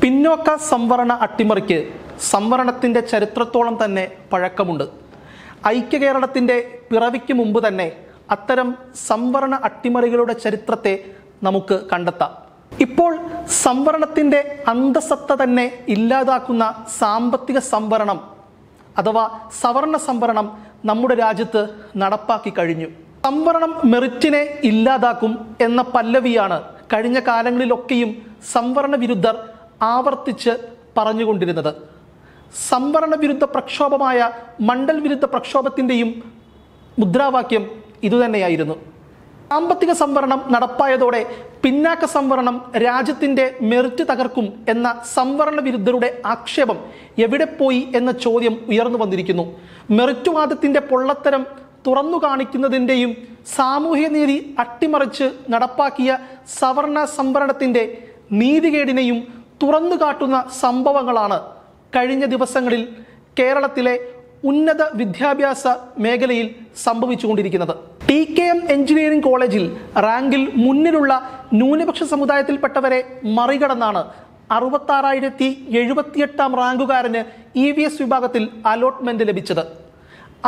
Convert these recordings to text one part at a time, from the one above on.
പിന്നോക്ക സംവരണ അട്ടിമറിക്ക് സംവരണത്തിൻ്റെ ചരിത്രത്തോളം തന്നെ പഴക്കമുണ്ട്. ഐക്യകേരളത്തിൻ്റെ പിറവിക്ക് മുമ്പ് തന്നെ അത്തരം സംവരണ അട്ടിമറികളുടെ ചരിത്രത്തെ നമുക്ക് കണ്ടെത്താം. ഇപ്പോൾ സംവരണത്തിൻ്റെ അന്തസത്ത തന്നെ ഇല്ലാതാക്കുന്ന സാമ്പത്തിക സംവരണം അഥവാ സവർണ സംവരണം നമ്മുടെ രാജ്യത്ത് നടപ്പാക്കി കഴിഞ്ഞു. സംവരണം മെറിറ്റിനെ ഇല്ലാതാക്കും എന്ന പല്ലവിയാണ് കഴിഞ്ഞ കാലങ്ങളിലൊക്കെയും സംവരണ വിരുദ്ധർ ആവർത്തിച്ച് പറഞ്ഞുകൊണ്ടിരുന്നത്. സംവരണ വിരുദ്ധ പ്രക്ഷോഭമായ മണ്ഡൽ വിരുദ്ധ പ്രക്ഷോഭത്തിൻ്റെയും മുദ്രാവാക്യം ഇതുതന്നെയായിരുന്നു. സാമ്പത്തിക സംവരണം നടപ്പായതോടെ പിന്നാക്ക സംവരണം രാജ്യത്തിൻ്റെ മെറിറ്റ് തകർക്കും എന്ന സംവരണ വിരുദ്ധരുടെ ആക്ഷേപം എവിടെ പോയി എന്ന ചോദ്യം ഉയർന്നു വന്നിരിക്കുന്നു. മെറിറ്റുവാദത്തിൻ്റെ പൊള്ളത്തരം തുറന്നു കാണിക്കുന്നതിൻ്റെയും സാമൂഹ്യ നീതി അട്ടിമറിച്ച് നടപ്പാക്കിയ സവർണ സംവരണത്തിൻ്റെ നീതികേടിനെയും തുറന്നു കാട്ടുന്ന സംഭവങ്ങളാണ് കഴിഞ്ഞ ദിവസങ്ങളിൽ കേരളത്തിലെ ഉന്നത വിദ്യാഭ്യാസ മേഖലയിൽ സംഭവിച്ചുകൊണ്ടിരിക്കുന്നത്. TKM എഞ്ചിനീയറിംഗ് കോളേജിൽ റാങ്കിൽ മുന്നിലുള്ള ന്യൂനപക്ഷ സമുദായത്തിൽപ്പെട്ടവരെ മറികടന്നാണ് 66,078 റാങ്കുകാരന് EVS വിഭാഗത്തിൽ അലോട്ട്മെന്റ് ലഭിച്ചത്.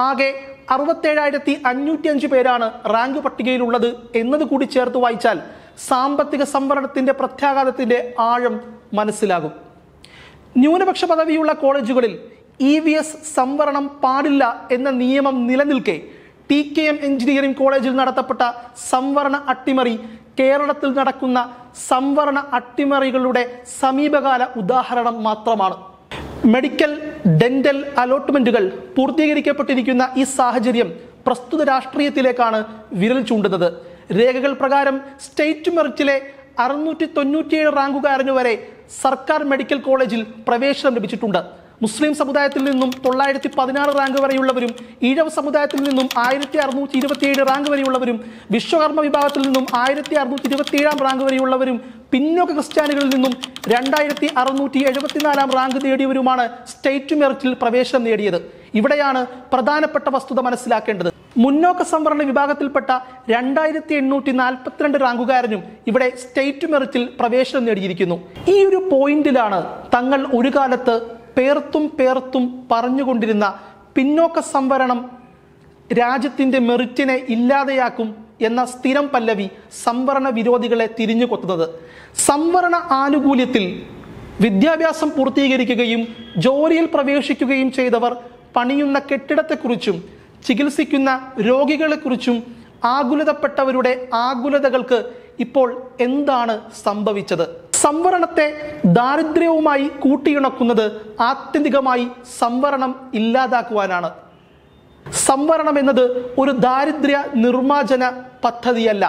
ആകെ 67,505 പേരാണ് റാങ്ക് പട്ടികയിലുള്ളത് എന്നത് കൂടി ചേർത്ത് വായിച്ചാൽ സാമ്പത്തിക സംവരണത്തിൻ്റെ പ്രത്യാഘാതത്തിൻ്റെ ആഴം മനസ്സിലാകും. ന്യൂനപക്ഷ പദവിയുള്ള കോളേജുകളിൽ EVS സംവരണം പാടില്ല എന്ന നിയമം നിലനിൽക്കെ TKM എഞ്ചിനീയറിംഗ് കോളേജിൽ നടത്തപ്പെട്ട സംവരണ അട്ടിമറി കേരളത്തിൽ നടക്കുന്ന സംവരണ അട്ടിമറികളുടെ സമീപകാല ഉദാഹരണം മാത്രമാണ്. മെഡിക്കൽ, ഡെന്റൽ അലോട്ട്മെന്റുകൾ പൂർത്തീകരിക്കപ്പെട്ടിരിക്കുന്ന ഈ സാഹചര്യം പ്രസ്തുത രാഷ്ട്രീയത്തിലേക്കാണ് വിരൽ ചൂണ്ടുന്നത്. രേഖകൾ പ്രകാരം സ്റ്റേറ്റ് മെറിറ്റിലെ 697 റാങ്കുകാരന് വരെ സർക്കാർ മെഡിക്കൽ കോളേജിൽ പ്രവേശനം ലഭിച്ചിട്ടുണ്ട്. മുസ്ലിം സമുദായത്തിൽ നിന്നും 916 റാങ്ക് വരെയുള്ളവരും, ഈഴവ സമുദായത്തിൽ നിന്നും 1627 റാങ്ക് വരെയുള്ളവരും, വിശ്വകർമ്മ വിഭാഗത്തിൽ നിന്നും 1627 റാങ്ക് വരെയുള്ളവരും, പിന്നോക്ക ക്രിസ്ത്യാനികളിൽ നിന്നും 2674 റാങ്ക് നേടിയവരുമാണ് സ്റ്റേറ്റ് മെറിറ്റിൽ പ്രവേശനം നേടിയത്. ഇവിടെയാണ് പ്രധാനപ്പെട്ട വസ്തുത മനസ്സിലാക്കേണ്ടത്. മുന്നോക്ക സംവരണ വിഭാഗത്തിൽപ്പെട്ട 2842 റാങ്കുകാരനും ഇവിടെ സ്റ്റേറ്റ് മെറിറ്റിൽ പ്രവേശനം നേടിയിരിക്കുന്നു. ഈ ഒരു പോയിന്റിലാണ് തങ്ങൾ ഒരു കാലത്ത് പേർത്തും പറഞ്ഞുകൊണ്ടിരുന്ന പിന്നോക്ക സംവരണം രാജ്യത്തിൻ്റെ മെറിറ്റിനെ ഇല്ലാതെയാക്കും എന്ന സ്ഥിരം പല്ലവി സംവരണ വിരോധികളെ തിരിഞ്ഞു കൊത്തുന്നത്. സംവരണ ആനുകൂല്യത്തിൽ വിദ്യാഭ്യാസം പൂർത്തീകരിക്കുകയും ജോലിയിൽ പ്രവേശിക്കുകയും ചെയ്തവർ പണിയുന്ന കെട്ടിടത്തെക്കുറിച്ചും ചികിത്സിക്കുന്ന രോഗികളെക്കുറിച്ചും ആകുലതപ്പെട്ടവരുടെ ആകുലതകൾക്ക് ഇപ്പോൾ എന്താണ് സംഭവിച്ചത്? സംവരണത്തെ ദാരിദ്ര്യവുമായി കൂട്ടിയിണക്കുന്നത് ആത്യന്തികമായി സംവരണം ഇല്ലാതാക്കുവാനാണ്. സംവരണം എന്നത് ഒരു ദാരിദ്ര്യ നിർമ്മാർജ്ജന പദ്ധതിയല്ല.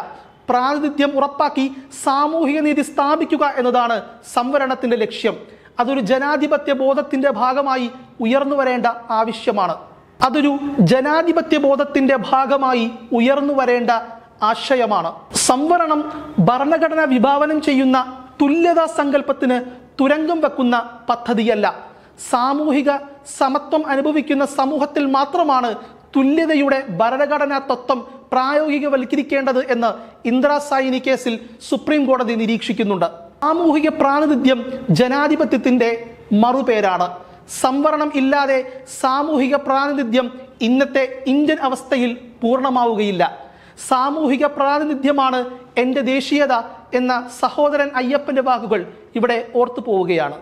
പ്രാതിനിധ്യം ഉറപ്പാക്കി സാമൂഹിക നീതി സ്ഥാപിക്കുക എന്നതാണ് സംവരണത്തിൻ്റെ ലക്ഷ്യം. അതൊരു ജനാധിപത്യ ബോധത്തിൻ്റെ ഭാഗമായി ഉയർന്നു വരേണ്ട ആവശ്യമാണ്. ആശയമാണ്. സംവരണം ഭരണഘടന വിഭാവനം ചെയ്യുന്ന തുല്യതാ സങ്കല്പത്തിന് തുരങ്കം വെക്കുന്ന പദ്ധതിയല്ല. സാമൂഹിക സമത്വം അനുഭവിക്കുന്ന സമൂഹത്തിൽ മാത്രമാണ് തുല്യതയുടെ ഭരണഘടനാ തത്വം പ്രായോഗികവൽക്കരിക്കേണ്ടത് എന്ന് ഇന്ദിരാ സായിനി കേസിൽ സുപ്രീം കോടതി നിരീക്ഷിക്കുന്നുണ്ട്. സാമൂഹിക പ്രാതിനിധ്യം ജനാധിപത്യത്തിൻ്റെ മറുപേരാണ്. സംവരണം ഇല്ലാതെ സാമൂഹിക പ്രാതിനിധ്യം ഇന്നത്തെ ഇന്ത്യൻ അവസ്ഥയിൽ പൂർണ്ണമാവുകയില്ല. സാമൂഹിക പ്രാതിനിധ്യമാണ് എൻ്റെ ദേശീയത എന്ന സഹോദരൻ അയ്യപ്പൻ്റെ വാക്കുകൾ ഇവിടെ ഓർത്തു പോവുകയാണ്.